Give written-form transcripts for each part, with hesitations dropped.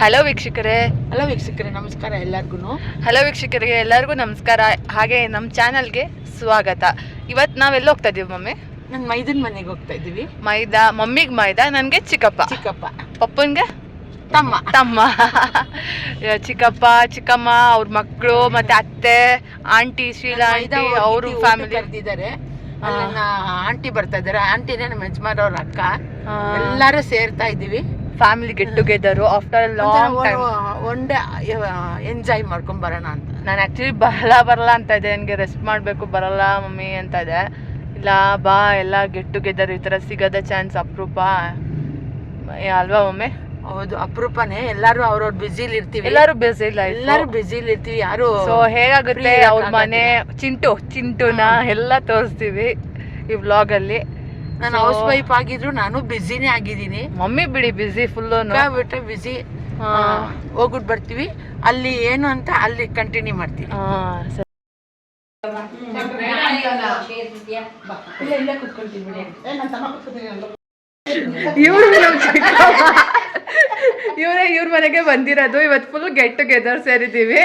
Hello ವೀಕ್ಷಕರೇ ನಮಸ್ಕಾರ ಎಲ್ಲರಿಗೂ. ಹಲೋ ವೀಕ್ಷಕರಿಗೆ ಎಲ್ಲರಿಗೂ ನಮಸ್ಕಾರ. ಹಾಗೆ ನಮ್ಮ ಚಾನಲ್ಗೆ ಸ್ವಾಗತ. ಇವತ್ತು ನಾವೆಲ್ಲ ಹೋಗ್ತಾ ಇದೀವಿ ಮಮ್ಮಿ? ನನ್ನ ಮೈದನ್ ಮನೆಗೆ ಹೋಗ್ತಾ ಇದೀವಿ. ಮೈದಾ ಮಮ್ಮಿಗೆ ಮೈದಾ, ನನಗೆ ಚಿಕ್ಕಪ್ಪ. ಪಪ್ಪನ್ಗೆ ತಮ್ಮ ಚಿಕ್ಕಪ್ಪ ಚಿಕ್ಕಮ್ಮ ಅವ್ರ ಮಕ್ಕಳು ಮತ್ತೆ ಅತ್ತೆ ಆಂಟಿ ಶೀಲಾ ಆಂಟಿ ಅವರು ಫ್ಯಾಮಿಲಿ ಕರೆದಿದ್ದಾರೆ. ಆಂಟಿ ಬರ್ತಾ ಇದಾರೆ. ಆಂಟಿನೇ ನಮ್ಮ ಯಜಮಾನವ್ರ ಅಕ್ಕ. ಎಲ್ಲರೂ ಸೇರ್ತಾ ಇದೀವಿ. Family get together after long time. One day enjoy ಮಾಡ್ಕೊಂಡ್ ಬರೋಣ ಅಂತ. ನಾನು ಆ್ಯಕ್ಚುಲಿ ಬರಲ್ಲ ಅಂತ ಇದೆ. ನನಗೆ ರೆಸ್ಟ್ ಮಾಡಬೇಕು, ಬರಲ್ಲ ಮಮ್ಮಿ ಅಂತ ಇದೆ. ಇಲ್ಲ ಬಾ, ಎಲ್ಲ ಗೆಟ್ ಟುಗೆದರ್ ಈ ಥರ ಸಿಗೋದ ಚಾನ್ಸ್ ಅಪರೂಪ ಅಲ್ವಾ ಮಮ್ಮಿ? ಹೌದು, ಅಪರೂಪನೇ. ಎಲ್ಲರೂ ಅವ್ರವ್ರ ಬ್ಯುಸಿಲಿ ಇರ್ತೀವಿ. ಎಲ್ಲರೂ ಬ್ಯುಸಿ ಇಲ್ಲ, ಎಲ್ಲರೂ ಬ್ಯುಸಿಲಿ ಇರ್ತೀವಿ. ಯಾರು ಸೊ ಹೇಗಾಗುತ್ತೆ ಅವ್ರ ಮನೆ ಚಿಂಟುನ ಎಲ್ಲ ತೋರಿಸ್ತೀವಿ ಈ ವ್ಲಾಗಲ್ಲಿ. ನಾನು ಹೌಸ್ ವೈಫ್ ಆಗಿದ್ರು ನಾನು ಬ್ಯುಸಿನೇ ಆಗಿದ್ದೀನಿ. ಮಮ್ಮಿ ಬಿಡಿ ಬ್ಯುಸಿ ಫುಲ್ಲು ಬಿಟ್ಟರೆ ಬ್ಯುಸಿ. ಹೋಗ್ಬಿಟ್ಟು ಬರ್ತೀವಿ. ಅಲ್ಲಿ ಏನು ಅಂತ ಅಲ್ಲಿ ಕಂಟಿನ್ಯೂ ಮಾಡ್ತೀವಿ. ಇವ್ರ ಮನೆಗೆ ಬಂದಿರೋದು. ಇವತ್ತು ಫುಲ್ ಗೆಟ್ ಟುಗೆದರ್ ಸೇರಿದ್ದೀವಿ.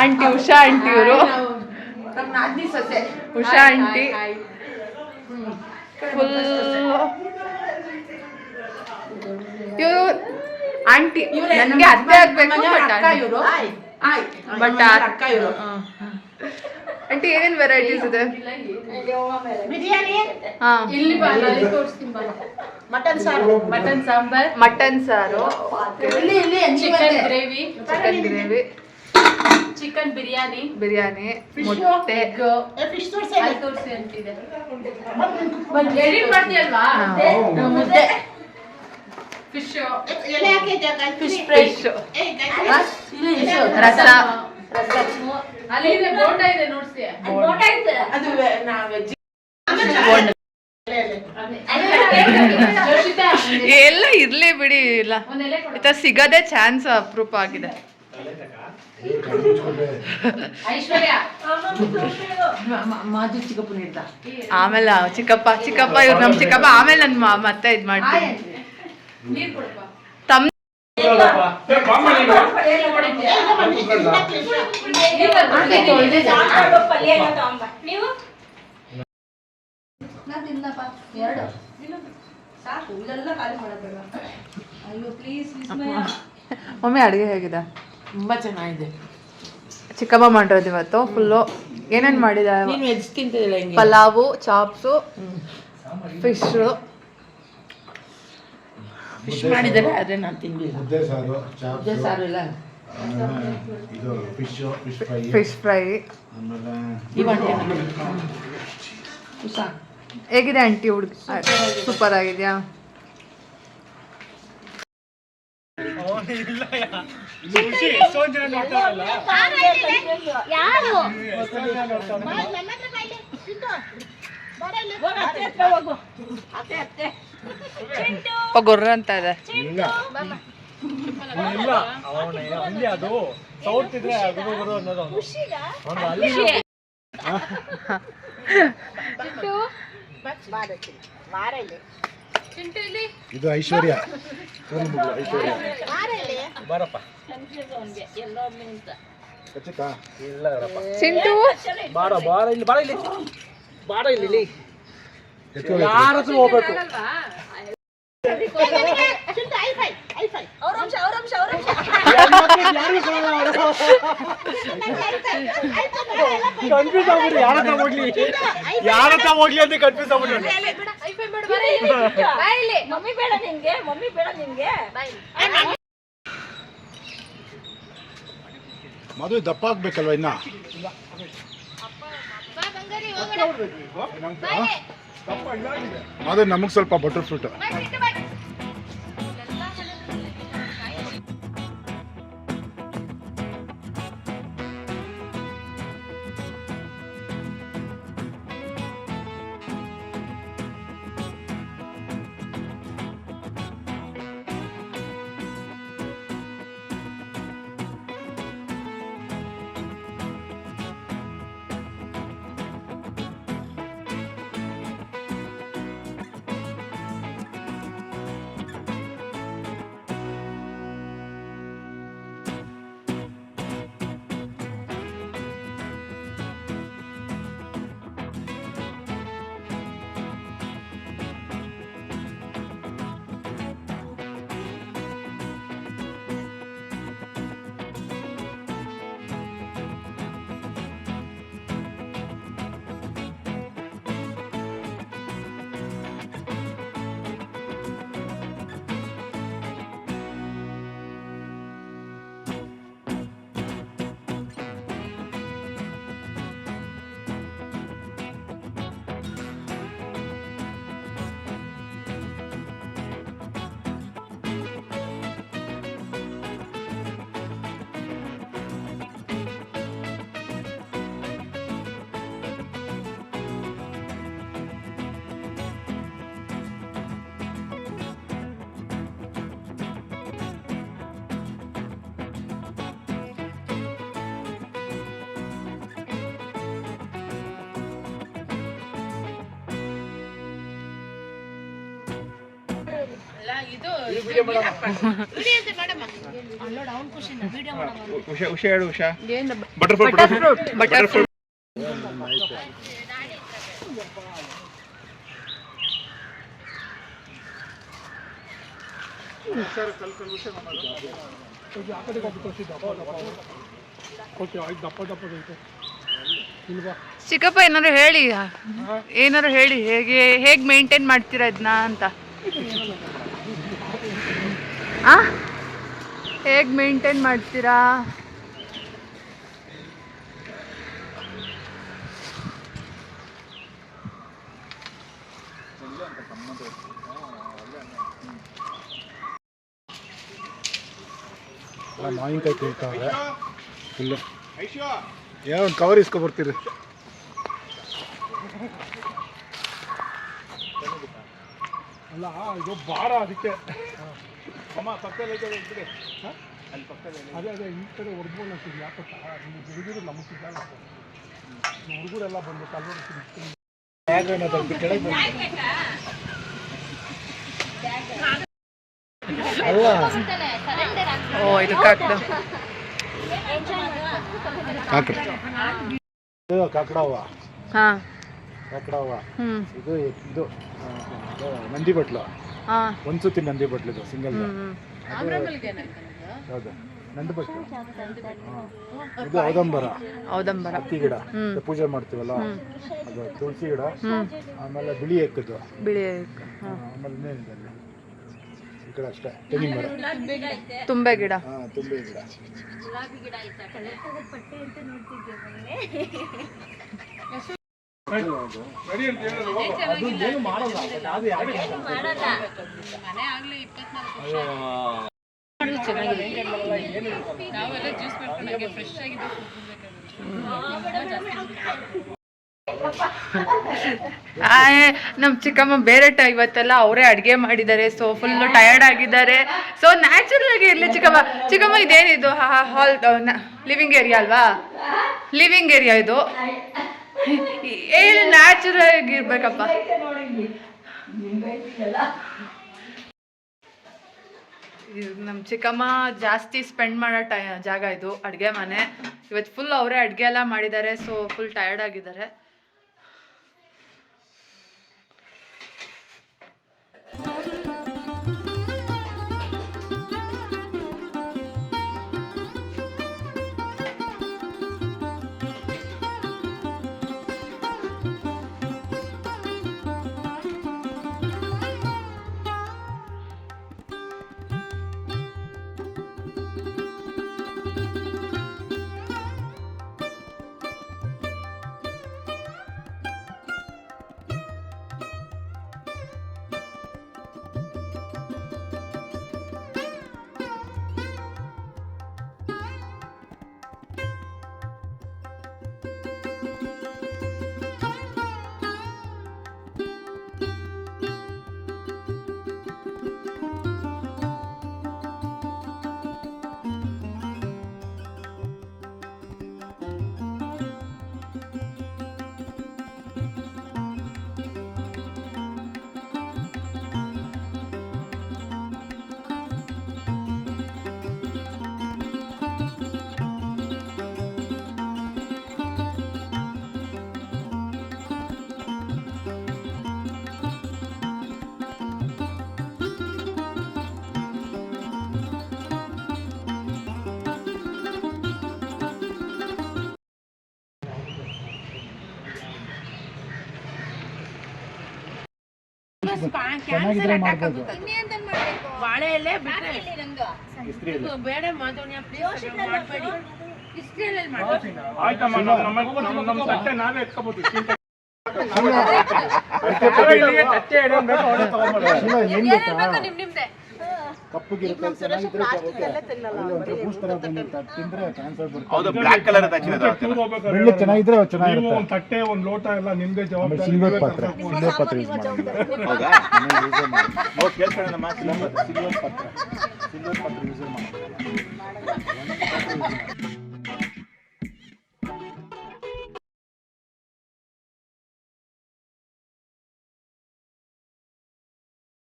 ಆಂಟಿ ಉಷಾ ಆಂಟಿ, ಇವರು ಉಷಾ ಆಂಟಿ ಫುಲ್. ಇವರು ಆಂಟಿ ನನಗೆ ಅತ್ತೆ ಆಗ್ಬೇಕು. ಬಟ್ ಆಂಟಿ ಏನೇನು ವೆರೈಟೀಸ್ ಇದೆ? ಮಟನ್ ಸಾಂಬಾರ್, ಮಟನ್ ಸಾರು, ಚಿಕನ್ ಗ್ರೇವಿ, ಚಿಕನ್ ಬಿರಿಯಾನಿ, ಮೊಟ್ಟೆ, ತೋರಿಸಿ ಅಂತಿದೆ. ಎಡಿಟ್ ಮಾಡ್ತೀಯಲ್ವಾ? ಮುದ್ದೆ, ಫಿಶ್ ಫ್ರೈ, ರಸ, ಅಲ್ಲಿ ಬೋಂಡ ಇದೆ ನೋಡ್ಸಿ. ಎಲ್ಲ ಇರ್ಲಿ ಬಿಡಿ. ಇಲ್ಲ ಈ ಸಿಗದೆ ಚಾನ್ಸ್ ಅಪರೂಪ ಆಗಿದೆ. ಆಮೇಲೆ ಚಿಕ್ಕಪ್ಪ ಇವ್ರು ನಮ್ಮ ಚಿಕ್ಕಪ್ಪ. ಆಮೇಲೆ ನನ್ನ ಮತ್ತೆ ಇದ್ ಮಾಡ್ತೀನಿ. ತಮ್ಮ ಮಮ್ಮಿ ಅಡುಗೆ ಹೇಗಿದೆ? ತುಂಬಾ ಚೆನ್ನಾಗಿದೆ. ಚಿಕ್ಕಮ್ಮ ಮಾಡಿರೋದು ಇವತ್ತು ಫುಲ್ಲು. ಏನೇನು ಮಾಡಿದ್ದಾರೆ? ವೆಜ್ ತಿಂತಿಲ್ಲ? ಪಲಾವು, ಚಾಪ್ಸು, ಫಿಶ್ ಮಾಡಿದ್ದಾರೆ. ಆದ್ರೆ ನಾನು ತಿಂದಿಲ್ಲ. ಮುದ್ದೆ ಸಾರು ಇಲ್ಲ. Fish fry. ಹೇಗಿದೆ ಆಂಟಿ? ಹುಡುಗ ಸೂಪರ್ ಆಗಿದೆಯಾ? ಗೊರ್ರ ಅಂತ ಇದೆ. ಇದು ಐಶ್ವರ್ಯ. ಚಿಂಟು ಯಾರ ಹತ್ರ ಹೋಗ್ಬೇಕು? ಕನ್ಫ್ಯೂಸ್ ಆಗ್ಬಿಡಿ. ಯಾರ ಹತ್ರ ಹೋಗ್ಲಿ ಅಂತ ಕನ್ಫ್ಯೂಸ್ ಆಗ್ಬಿಡಿ. ಮದುವೆ ದಪ್ಪ ಆಗ್ಬೇಕಲ್ವ ಇನ್ನ? ಮದುವೆ ನಮಗ್ ಸ್ವಲ್ಪ ಬಟರ್ ಫ್ರೂಟ್. ಉಷಾ ಹೇಳು ಉಷಾ. ಏನು ಬಟರ್ ಫ್ರೂಟ್. Butter fruit. ಚಿಕ್ಕಪ್ಪ ಏನಾರು ಹೇಳಿ ಹೇಗೆ ಮೇಂಟೈನ್ ಮಾಡ್ತೀರಾ ಇದನ್ನ ಅಂತ. ಹೇಗೆ ಮೇಂಟೈನ್ ಮಾಡ್ತೀರಾ? ಮಾವಿನಕಾಯಿ ತಿಂತಾವೆ ಫುಲ್ಲು. ಏನೋ ಒಂದು ಕವರ್ ಇಸ್ಕೊಬರ್ತೀರಿ. ಅಲ್ಲ ಇದು ಭಾರ ಅದಕ್ಕೆ ಅಮ್ಮ ಪಕ್ಕದಲ್ಲಿ ಅದೇ ಈ ಕಡೆ ಹೊಡೆದ್ಬೋದು ಅಂತೀವಿ. ಯಾಕಪ್ಪ ಹುಡುಗರು ನಮಗೆ ಸಿಗಲ್ಲ, ಹುಡುಗರೆಲ್ಲ ಬಂದು ಕಲ್ವರ್ತೀನಿ ಕೆಳಗೆ ಅಲ್ಲ. ಓ ಇದು ಕಾಕ್ಡ ಕಾಕಡವ್ವ. ಹಾಂ ಕಾಕಡವ್ವ ಹ್ಞೂ ಇದು ಇದು ನಂದಿ ಬಟ್ಲು. ಹಾಂ ಒಂದ್ಸತಿ ನಂದಿ ಬಟ್ಲಿದು ಸಿಂಗಲ್. ಹೌದು ನಂದಿ ಬಟ್ಲು. ಇದು ಔದಂಬರ. ಹತ್ತಿ ಗಿಡ ಪೂಜೆ ಮಾಡ್ತೀವಲ್ಲ ಅದು ತುಳಸಿ ಗಿಡ. ಆಮೇಲೆ ಬಿಳಿ ಎಕ್ಕದು. ಆಮೇಲೆ ಇನ್ನೇನಿದೆ ಅಲ್ಲಿ ಈ ಕಡೆ ಅಷ್ಟೇ ತೆಂಗಿನ ಮರ. ತುಂಬೆ ಗಿಡ. ಹಾಂ ತುಂಬೆ ಗಿಡ. ನಮ್ಮ ಚಿಕ್ಕಮ್ಮ ಬೇರೆ ಇವತ್ತೆಲ್ಲ ಅವರೇ ಅಡುಗೆ ಮಾಡಿದ್ದಾರೆ. ಸೊ ಫುಲ್ಲು ಟಯರ್ಡ್ ಆಗಿದ್ದಾರೆ. ಸೊ ನ್ಯಾಚುರಲ್ ಆಗಿ ಇರಲಿ ಚಿಕ್ಕಮ್ಮ ಇದೇನಿದು ಹಾಲ್ ಲಿವಿಂಗ್ ಏರಿಯಾ ಅಲ್ವಾ? ಲಿವಿಂಗ್ ಏರಿಯಾ ಇದು. ಏನು ನ್ಯಾಚುರಲ್ ಆಗಿರ್ಬೇಕಪ್ಪ. ನಮ್ಮ ಚಿಕ್ಕಮ್ಮ ಜಾಸ್ತಿ ಸ್ಪೆಂಡ್ ಮಾಡೋ ಜಾಗ ಇದು, ಅಡುಗೆ ಮನೆ. ಇವತ್ತು ಫುಲ್ ಅವರೇ ಅಡುಗೆ ಎಲ್ಲ ಮಾಡಿದ್ದಾರೆ. ಸೊ ಫುಲ್ ಟಯರ್ಡ್ ಆಗಿದ್ದಾರೆ. ಚೆನ್ನಾಗಿದ್ರೆ ಮಾಡ್ಬೋದು. ಬಾಳೆ ಎಲೆ ಬಿಟ್ರೆ ಬೇಡ ಮಾಧವಣ್ಯ ಪ್ಲೀಸ್ ಮಾಡಬೇಡಿ. ಇಸ್ತ್ರಿಯಲ್ಲಿ ಮಾಡಿ ಆಯ್ತಮ್ಮ. ನಮ್ಮ ತಟ್ಟೆ ನಾವೇ ಎತ್ಕೋಬಹುದು. ನಿಮ್ದೆ ಕಪ್ಪಗಿರುತ್ತೆ ಚೆನ್ನಾಗಿದ್ರೆ ಬೂಸ್ಟ್ ತರ ತಿಂದ್ರೆ ಕ್ಯಾನ್ಸರ್ ಬರುತ್ತೆ. ಹೌದು ಬ್ಲಾಕ್ ಕಲರ್ ಬೆಳ್ಳಿ ಚೆನ್ನಾಗಿದ್ರೆ ಚೆನ್ನಾಗಿರುತ್ತೆ. ಒಂದು ತಟ್ಟೆ ಒಂದು ಲೋಟ ಎಲ್ಲ ನಿಮ್ದೇ ಜವಾಬ್ದಾರಿ. ಸಿಲ್ವರ್ ಪಾತ್ರೆ ಯೂಸ್ ಮಾಡಿ. ಹೌದಾ? ಸಿಲ್ವರ್ ಪಾತ್ರೆ ಯೂಸ್ ಮಾಡಿ.